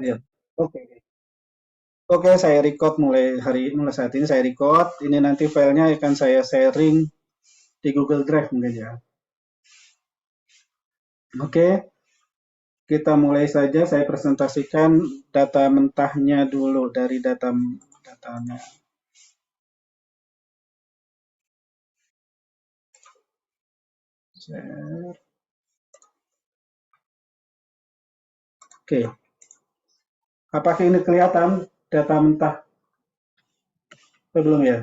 Iya. Oke. Oke, saya record mulai saat ini saya record. Ini nanti filenya akan saya sharing di Google Drive mungkin ya. Oke, kita mulai saja. Saya presentasikan data mentahnya dulu dari datanya. Share. Oke, apakah ini kelihatan data mentah atau belum ya?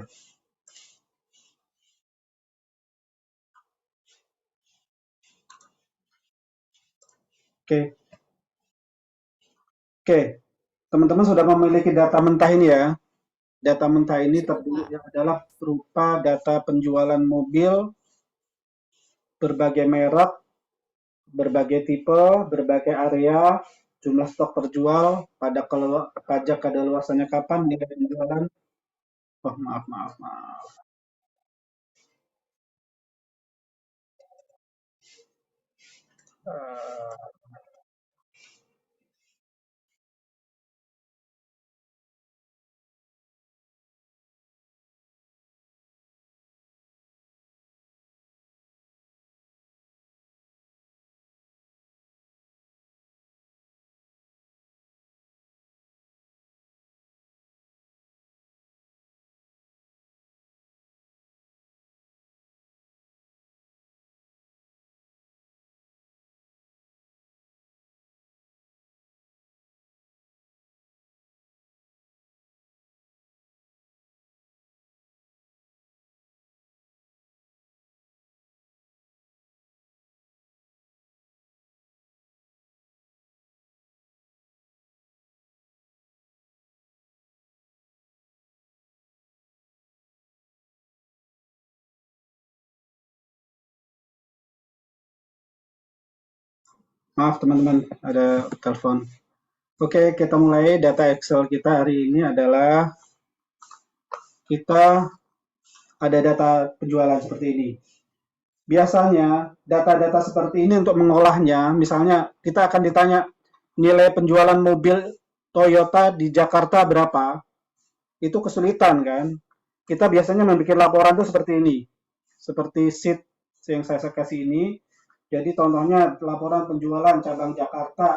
Oke, oke. Teman-teman sudah memiliki data mentah ini ya. Data mentah ini terdiri adalah berupa data penjualan mobil berbagai merek, berbagai tipe, berbagai area, jumlah stok terjual, pajak kadaluarsanya kapan, nilai penjualan. Oh, maaf, maaf, maaf. Eh, Maaf teman-teman, ada telepon. Oke, kita mulai. Data Excel kita hari ini adalah kita ada data penjualan seperti ini. Biasanya data-data seperti ini untuk mengolahnya, misalnya kita akan ditanya nilai penjualan mobil Toyota di Jakarta berapa, itu kesulitan kan. Kita biasanya membuat laporan itu seperti ini, seperti sheet yang saya kasih ini. Jadi contohnya laporan penjualan cabang Jakarta.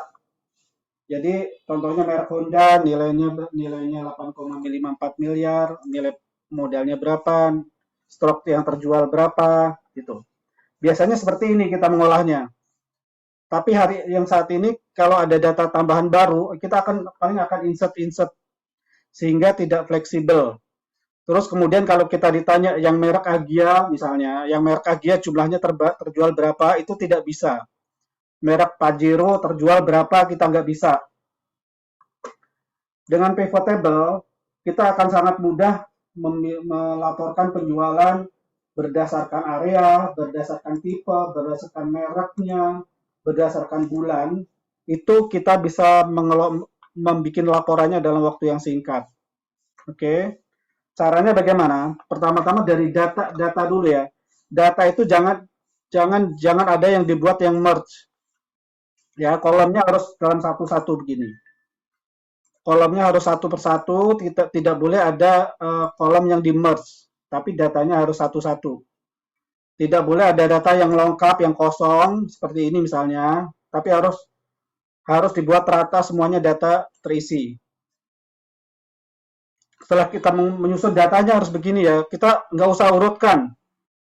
Jadi contohnya merek Honda nilainya 8,54 miliar, nilai modalnya berapa, stok yang terjual berapa gitu. Biasanya seperti ini kita mengolahnya. Tapi hari yang saat ini kalau ada data tambahan baru, kita paling akan insert sehingga tidak fleksibel. Terus kemudian kalau kita ditanya yang merek Agia misalnya, yang merek Agia jumlahnya terjual berapa, itu tidak bisa. Merek Pajero terjual berapa, kita nggak bisa. Dengan pivot table, kita akan sangat mudah melaporkan penjualan berdasarkan area, berdasarkan tipe, berdasarkan mereknya, berdasarkan bulan. Itu kita bisa membuat laporannya dalam waktu yang singkat. Oke, caranya bagaimana? Pertama-tama dari data dulu ya. Data itu jangan ada yang dibuat yang merge. Ya, kolomnya harus dalam satu-satu begini. Kolomnya harus satu persatu, tidak boleh ada kolom yang di merge, tapi datanya harus satu-satu. Tidak boleh ada data yang lengkap, yang kosong, seperti ini misalnya, tapi harus dibuat rata semuanya data terisi. Setelah kita menyusun datanya harus begini ya, kita nggak usah urutkan.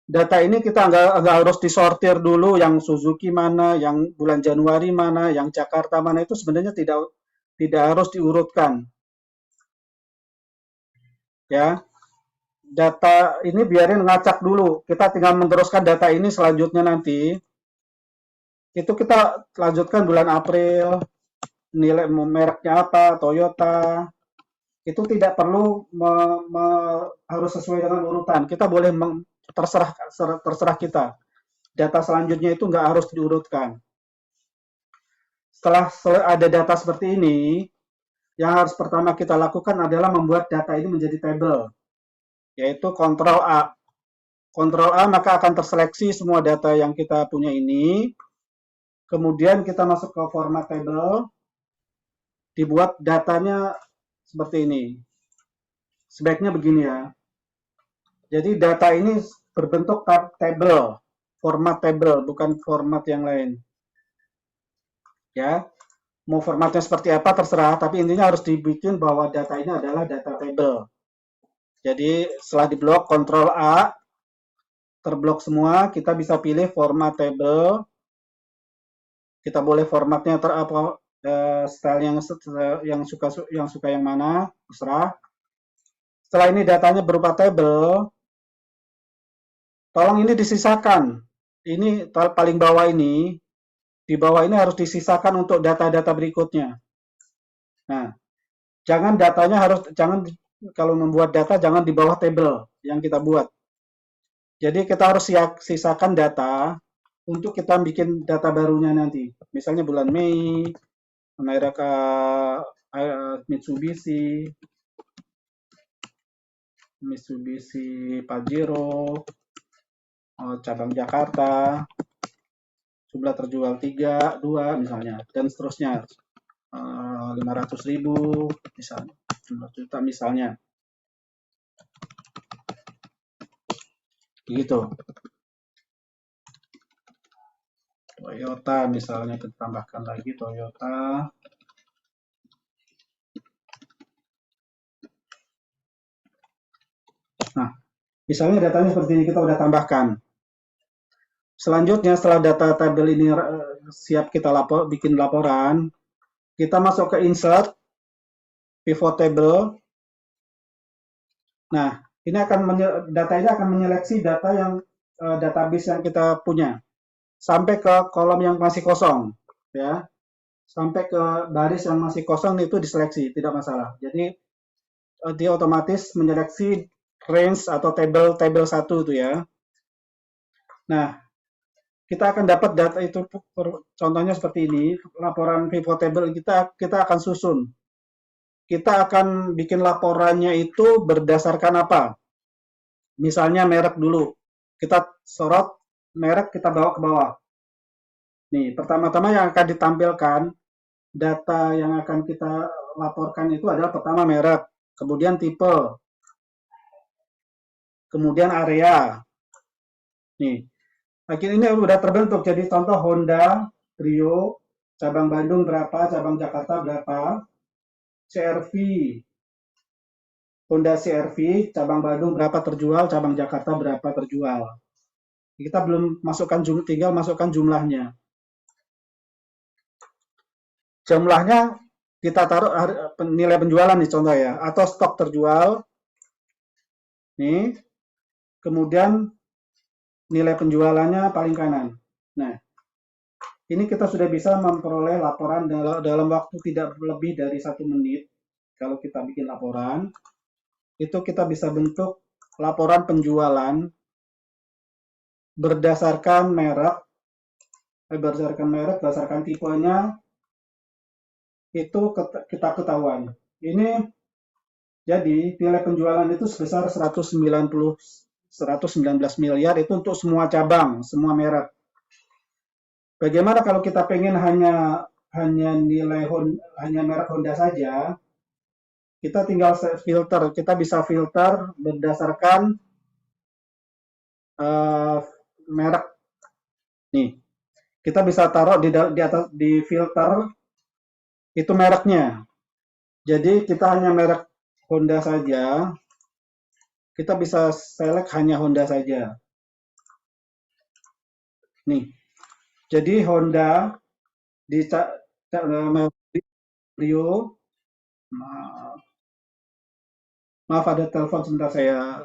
Data ini kita nggak harus disortir dulu, yang Suzuki mana, yang bulan Januari mana, yang Jakarta mana, itu sebenarnya tidak harus diurutkan. Ya, data ini biarin ngacak dulu. Kita tinggal meneruskan data ini selanjutnya nanti. Itu kita lanjutkan bulan April, nilai mereknya apa, Toyota. Itu tidak perlu harus sesuai dengan urutan. Kita boleh terserah kita. Data selanjutnya itu nggak harus diurutkan. Setelah ada data seperti ini, yang harus pertama kita lakukan adalah membuat data ini menjadi table, yaitu Ctrl A. Ctrl A maka akan terseleksi semua data yang kita punya ini. Kemudian kita masuk ke format table. dibuat datanya seperti ini. Sebaiknya begini ya. Jadi data ini berbentuk table, format table, bukan format yang lain. Ya, mau formatnya seperti apa terserah, tapi intinya harus dibikin bahwa data ini adalah data table. Jadi setelah diblok, Ctrl A, terblok semua, kita bisa pilih format table. Kita boleh formatnya apa style yang suka yang mana, terserah. Setelah ini datanya berupa table, tolong ini disisakan. Ini paling bawah ini, di bawah ini harus disisakan untuk data-data berikutnya. Nah, jangan kalau membuat data jangan di bawah table yang kita buat. Jadi kita harus sisakan data untuk kita bikin data barunya nanti. Misalnya bulan Mei, merek Mitsubishi, Pajero, cabang Jakarta, jumlah terjual 3, 2 misalnya, dan seterusnya. 500.000 misalnya, 5 juta misalnya. Gitu. Toyota misalnya kita tambahkan lagi Toyota. Nah, misalnya datanya seperti ini kita udah tambahkan. Selanjutnya setelah data tabel ini siap kita bikin laporan, kita masuk ke insert, pivot table. Nah, ini data ini akan menyeleksi data yang database yang kita punya sampai ke kolom yang masih kosong, ya. Sampai ke baris yang masih kosong itu diseleksi, tidak masalah. Jadi dia otomatis menyeleksi range atau table 1 itu ya. Nah, kita akan dapat data itu contohnya seperti ini, laporan pivot table kita akan susun. Kita akan bikin laporannya itu berdasarkan apa? Misalnya merek dulu. Kita sorot merek, kita bawa ke bawah. Nih, pertama-tama yang akan ditampilkan data yang akan kita laporkan itu adalah pertama merek, kemudian tipe, kemudian area. Nih, akhirnya ini udah terbentuk. Jadi contoh Honda Brio, cabang Bandung berapa, cabang Jakarta berapa, CRV, Honda CRV, cabang Bandung berapa terjual, cabang Jakarta berapa terjual. Kita belum masukkan tinggal masukkan jumlahnya. Jumlahnya kita taruh nilai penjualan nih contoh ya, atau stok terjual. Nih, kemudian nilai penjualannya paling kanan. Nah, ini kita sudah bisa memperoleh laporan dalam waktu tidak lebih dari 1 menit. Kalau kita bikin laporan, itu kita bisa bentuk laporan penjualan berdasarkan merek, berdasarkan tipenya, itu kita ketahuan. Ini jadi nilai penjualan itu sebesar 119 miliar itu untuk semua cabang, semua merek. Bagaimana kalau kita pengen hanya merek Honda saja? Kita tinggal filter, kita bisa filter berdasarkan merek. Nih, kita bisa taruh di atas di filter itu mereknya. Jadi kita hanya merek Honda saja. Kita bisa select hanya Honda saja. Nih, jadi Honda di Rio. Maaf ada telepon sebentar saya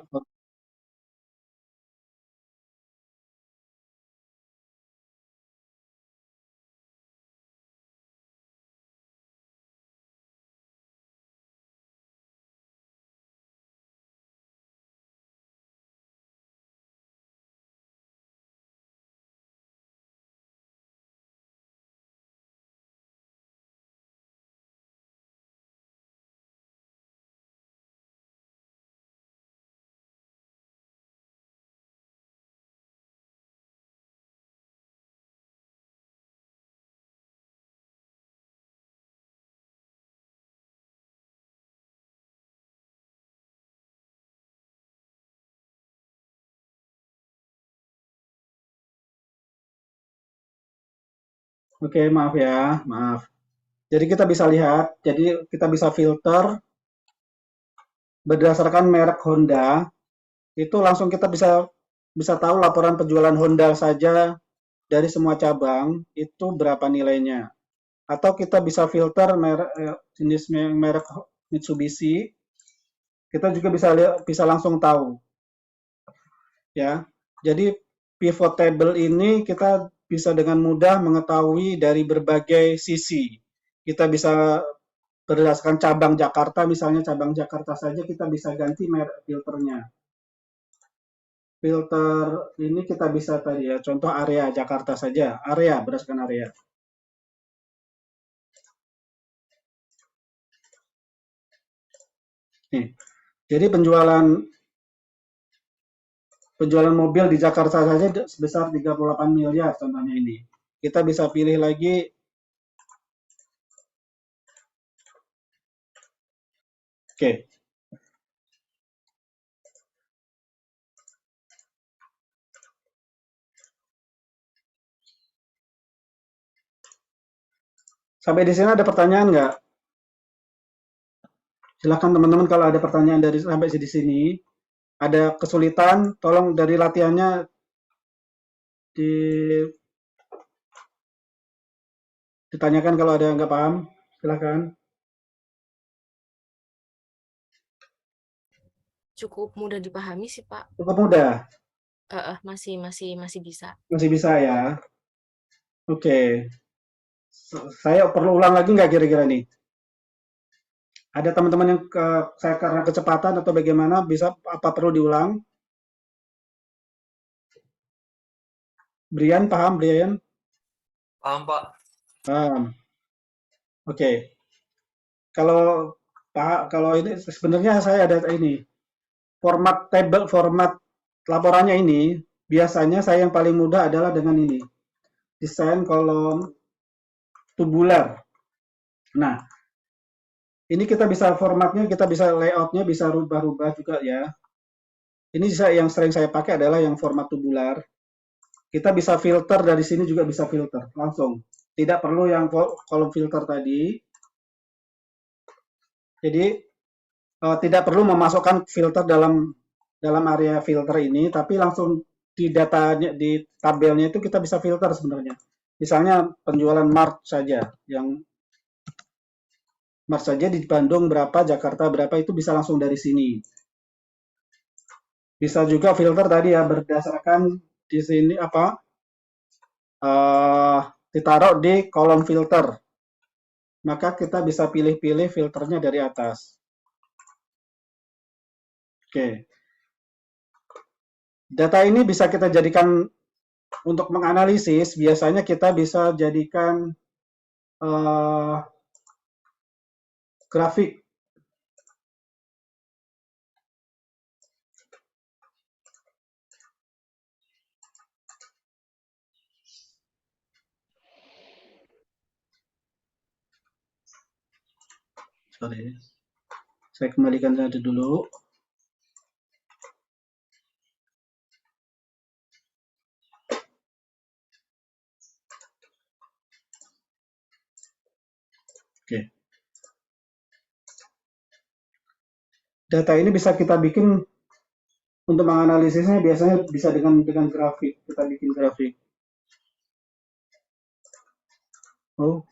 Oke, maaf ya, maaf. Jadi kita bisa lihat, jadi kita bisa filter berdasarkan merek Honda, itu langsung kita bisa bisa tahu laporan penjualan Honda saja dari semua cabang itu berapa nilainya. Atau kita bisa filter merek jenis merek Mitsubishi, kita juga bisa langsung tahu ya. Jadi pivot table ini kita bisa dengan mudah mengetahui dari berbagai sisi. Kita bisa berdasarkan cabang Jakarta, misalnya cabang Jakarta saja kita bisa ganti merek filternya. Filter ini kita bisa tadi ya, contoh area Jakarta saja, area berdasarkan area. Nih, jadi penjualan mobil di Jakarta saja sebesar 38 miliar contohnya ini. Kita bisa pilih lagi, oke, sampai di sini ada pertanyaan nggak? Silahkan teman-teman kalau ada pertanyaan dari sampai di sini, ada kesulitan, tolong dari latihannya di, ditanyakan kalau ada yang nggak paham, silahkan. Cukup mudah dipahami sih, Pak. Cukup mudah, Masih bisa. masih bisa ya. Oke, saya perlu ulang lagi nggak kira-kira nih? Ada teman-teman yang saya karena kecepatan atau bagaimana bisa apa perlu diulang? Brian paham Brian? Paham, Pak. Paham. Oke. Kalau kalau ini sebenarnya saya ada ini format laporannya ini biasanya saya yang paling mudah adalah dengan ini desain kolom tubular. Nah, ini kita bisa formatnya, kita bisa layoutnya, bisa rubah-rubah juga ya. Ini yang sering saya pakai adalah yang format tubular. Kita bisa filter dari sini juga bisa filter langsung. Tidak perlu yang kolom filter tadi. Jadi tidak perlu memasukkan filter dalam area filter ini, tapi langsung di datanya di tabelnya itu kita bisa filter sebenarnya. Misalnya penjualan Mart saja, yang Mart saja di Bandung berapa, Jakarta berapa itu bisa langsung dari sini. Bisa juga filter tadi ya berdasarkan di sini apa ditaruh di kolom filter. Maka kita bisa pilih-pilih filternya dari atas. Oke. Data ini bisa kita jadikan untuk menganalisis, biasanya kita bisa jadikan uh, grafik. Sorry, saya kembalikan tadi dulu. Oke. Data ini bisa kita bikin untuk menganalisisnya biasanya bisa dengan grafik. Kita bikin grafik. Oh,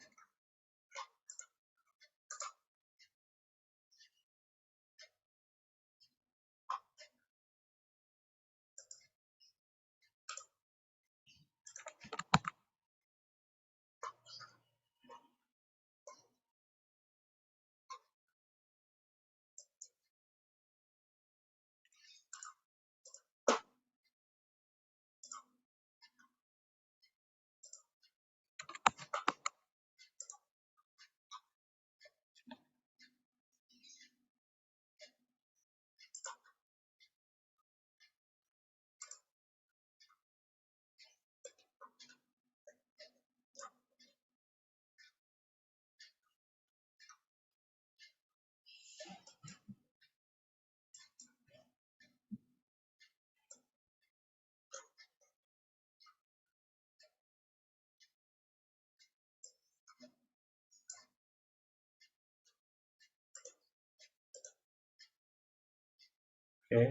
Oke.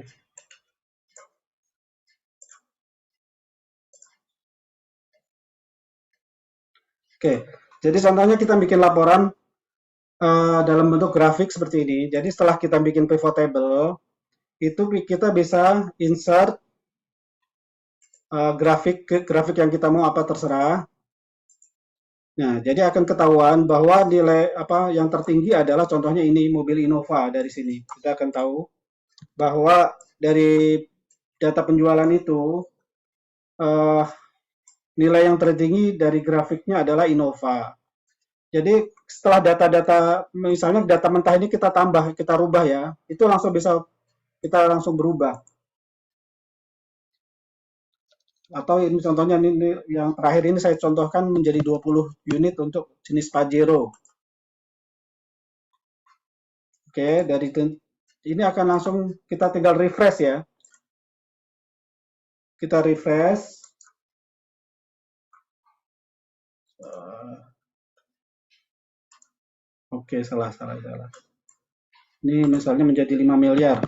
Oke, jadi contohnya kita bikin laporan dalam bentuk grafik seperti ini. Jadi setelah kita bikin pivot table, itu kita bisa insert grafik yang kita mau apa terserah. Nah, jadi akan ketahuan bahwa nilai apa yang tertinggi adalah contohnya ini mobil Innova dari sini. Kita akan tahu bahwa dari data penjualan itu eh, nilai yang tertinggi dari grafiknya adalah Innova. Jadi setelah data-data misalnya data mentah ini kita tambah, kita rubah ya, itu langsung bisa kita langsung berubah. Atau ini contohnya ini yang terakhir ini saya contohkan menjadi 20 unit untuk jenis Pajero. Oke, dari ini akan langsung kita tinggal refresh ya. Kita refresh. Oke, salah. Ini misalnya menjadi 5 miliar.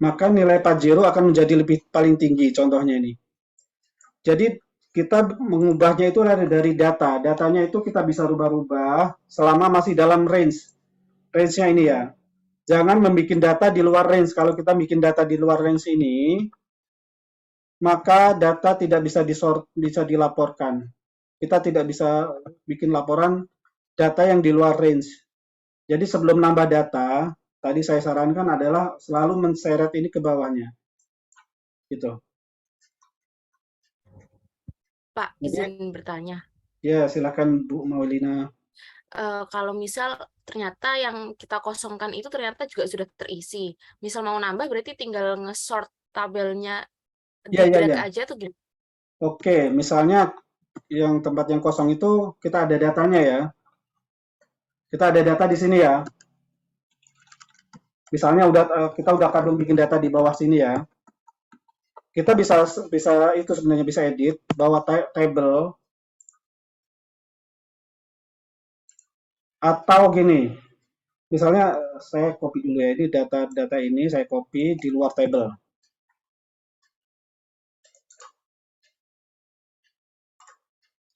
Maka nilai Pajero akan menjadi paling tinggi contohnya ini. Jadi kita mengubahnya itu dari data. Datanya itu kita bisa rubah-rubah selama masih dalam range. Range-nya ini ya. Jangan membuat data di luar range. Kalau kita bikin data di luar range ini, maka data tidak bisa bisa dilaporkan. Kita tidak bisa bikin laporan data yang di luar range. Jadi sebelum nambah data, tadi saya sarankan adalah selalu menseret ini ke bawahnya. Gitu. Pak, Jadi, izin bertanya. ya silakan Bu Maulina. Kalau misal ternyata yang kita kosongkan itu ternyata juga sudah terisi. Misal mau nambah berarti tinggal nge-sort tabelnya Ya, di ya, drag ya. aja tuh gitu. Oke, misalnya yang tempat yang kosong itu kita ada datanya ya. Kita ada data di sini ya. Misalnya kita udah kadung bikin data di bawah sini ya. Kita bisa bisa itu sebenarnya bisa edit bawa table atau gini. Misalnya saya copy dulu ya, ini data-data ini saya copy di luar table.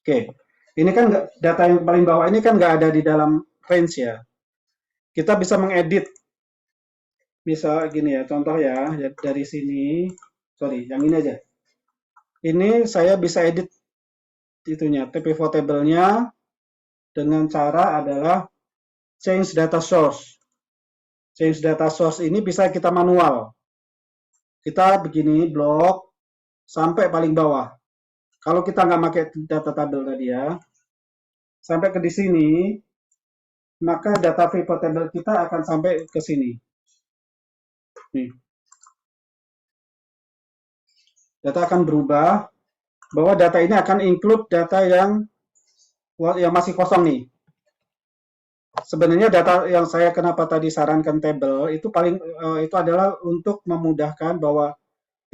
Oke, ini kan data yang paling bawah ini kan nggak ada di dalam range ya. Kita bisa mengedit, misal gini ya, contoh ya, dari sini, sorry, yang ini aja. Ini saya bisa edit itunya, pivot table-nya dengan cara adalah change data source. Change data source ini bisa kita manual. Kita begini blok sampai paling bawah. Kalau kita nggak pakai data tabel tadi ya, sampai ke di sini, maka data pivot table kita akan sampai ke sini. Nih. Data akan berubah, bahwa data ini akan include data yang masih kosong nih. Sebenarnya data yang saya kenapa tadi sarankan table itu paling itu adalah untuk memudahkan bahwa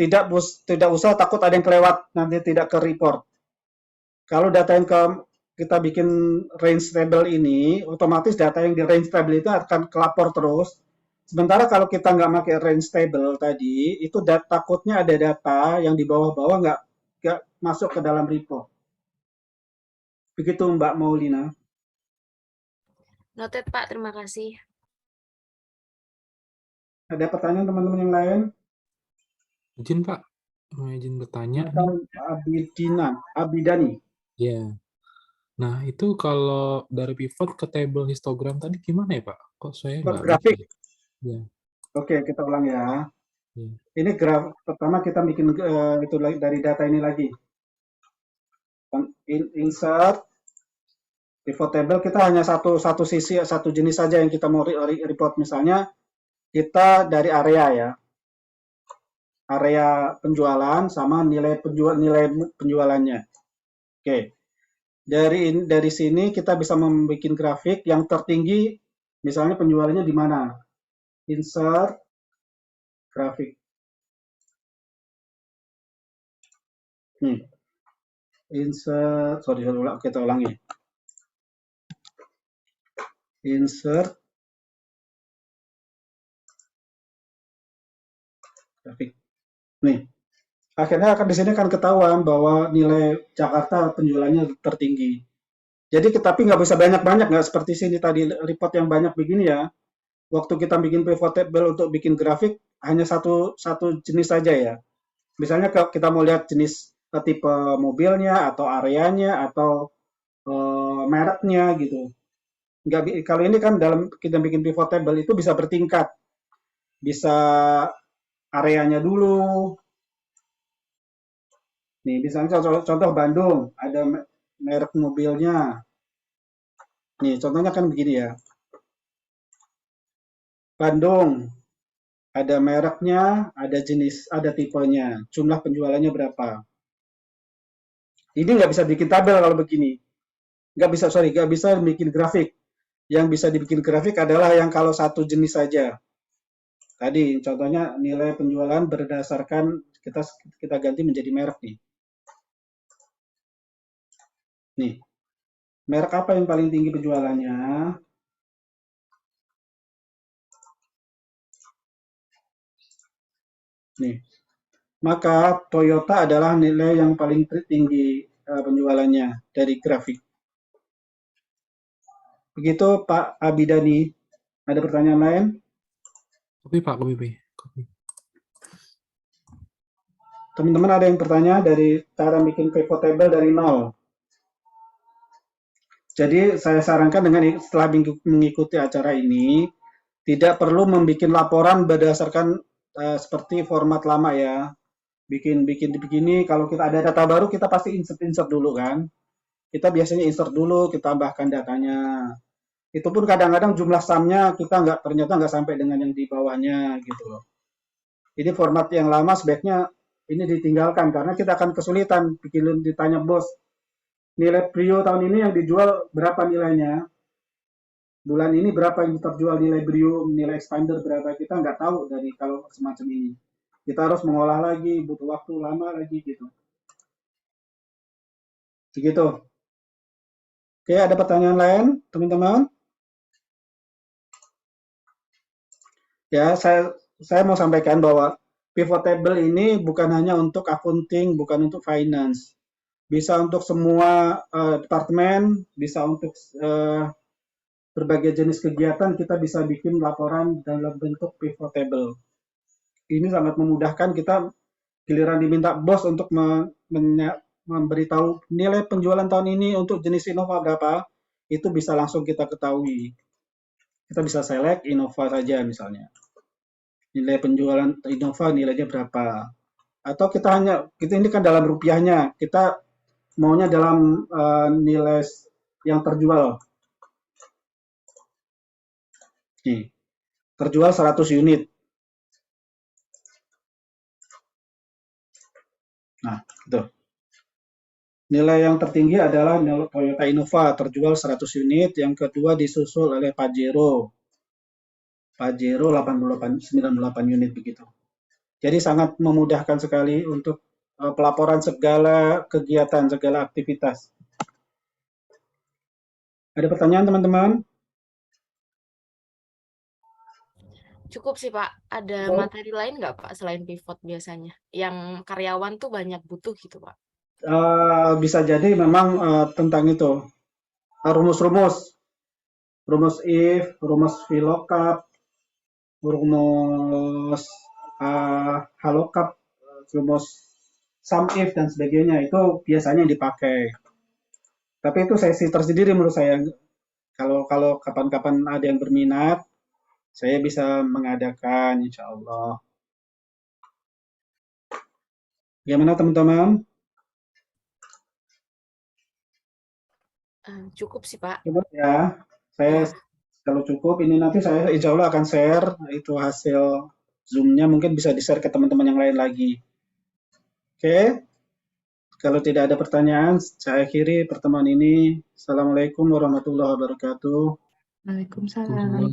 tidak usah takut ada yang kelewat nanti tidak ke report. Kalau data yang kita bikin range table ini, otomatis data yang di range table itu akan kelapor terus. Sementara kalau kita nggak pakai range table tadi, itu takutnya ada data yang di bawah-bawah nggak masuk ke dalam report. Begitu Mbak Maulina. Noted, Pak. Terima kasih. Ada pertanyaan teman-teman yang lain? Izin Pak, izin bertanya nih. Silakan Abidani. Ya. Nah, itu kalau dari pivot ke table histogram tadi gimana ya Pak? Kok saya nggak Grafik. bisa? Ya. Oke, kita ulang ya. Ya. Ini graf pertama kita bikin itu dari data ini lagi. Insert pivot table kita hanya satu sisi, satu jenis saja yang kita mau report. Misalnya kita dari area ya, area penjualan sama nilai penjualannya. Oke, dari sini kita bisa membuat grafik yang tertinggi, misalnya penjualannya di mana. Insert grafik. Nih, insert, sorry, kita ulangi. Insert grafik. Nih, akhirnya akan di sini akan ketahuan bahwa nilai Jakarta penjualannya tertinggi. Jadi tapi nggak bisa banyak-banyak, nggak seperti sini tadi report yang banyak begini ya. Waktu kita bikin pivot table untuk bikin grafik hanya satu jenis saja ya. Misalnya kalau kita mau lihat jenis tipe mobilnya atau areanya atau mereknya gitu. Nggak, kalau ini kan dalam kita bikin pivot table itu bisa bertingkat, bisa areanya dulu. Nih, misalnya contoh Bandung, ada merek mobilnya. Nih, contohnya kan begini ya. Bandung, ada mereknya, ada jenis, ada tipenya, jumlah penjualannya berapa. Ini nggak bisa bikin tabel kalau begini. Nggak bisa bikin grafik. Yang bisa dibikin grafik adalah yang kalau satu jenis saja. Tadi contohnya nilai penjualan berdasarkan kita ganti menjadi merek nih. Nih, merek apa yang paling tinggi penjualannya? Nih, maka Toyota adalah nilai yang paling tinggi penjualannya dari grafik. Begitu Pak Abidani. Ada pertanyaan lain? Kopi Pak, kopi. Teman-teman ada yang bertanya dari cara bikin pivot table dari nol. Jadi saya sarankan setelah mengikuti acara ini, tidak perlu membuat laporan berdasarkan seperti format lama ya. Bikin begini, kalau kita ada data baru kita pasti insert dulu kan. Kita biasanya insert dulu, kita tambahkan datanya. Itu pun kadang-kadang jumlah sumnya kita ternyata nggak sampai dengan yang di bawahnya gitu loh. Jadi format yang lama sebaiknya ini ditinggalkan karena kita akan kesulitan bikin ditanya bos, nilai Brio tahun ini yang dijual berapa nilainya? Bulan ini berapa yang terjual nilai Brio, nilai expander berapa? Kita nggak tahu dari kalau semacam ini. Kita harus mengolah lagi, butuh waktu lama lagi gitu. Begitu. Oke, ada pertanyaan lain, teman-teman? Ya, saya mau sampaikan bahwa pivot table ini bukan hanya untuk accounting, bukan untuk finance. Bisa untuk semua departemen, bisa untuk berbagai jenis kegiatan kita bisa bikin laporan dalam bentuk pivot table. Ini sangat memudahkan kita giliran diminta bos untuk memberitahu nilai penjualan tahun ini untuk jenis Innova berapa, itu bisa langsung kita ketahui. Kita bisa select Innova saja misalnya. Nilai penjualan Innova nilainya berapa. Atau kita ini kan dalam rupiahnya, kita maunya dalam nilai yang terjual. Nih, terjual 100 unit. Nah, gitu. Nilai yang tertinggi adalah Toyota Innova, terjual 100 unit. Yang kedua disusul oleh Pajero. Pajero 98 unit begitu. Jadi sangat memudahkan sekali untuk pelaporan segala kegiatan, segala aktivitas. Ada pertanyaan teman-teman? Cukup sih Pak. Ada materi lain nggak Pak selain pivot biasanya? Yang karyawan tuh banyak butuh gitu Pak. Bisa jadi memang tentang itu. Rumus-rumus. Rumus if, rumus VLOOKUP, rumus HLOOKUP, rumus SUMIF dan sebagainya itu biasanya dipakai. Tapi itu sesi tersendiri menurut saya. Kalau kapan-kapan ada yang berminat, saya bisa mengadakan, insya Allah. Bagaimana teman-teman? Cukup sih Pak. Cukup ya. Saya kalau cukup ini nanti saya insya Allah akan share itu hasil Zoom-nya, mungkin bisa di-share ke teman-teman yang lain lagi. Oke. Kalau tidak ada pertanyaan, saya akhiri pertemuan ini. Assalamualaikum warahmatullahi wabarakatuh. Waalaikumsalam.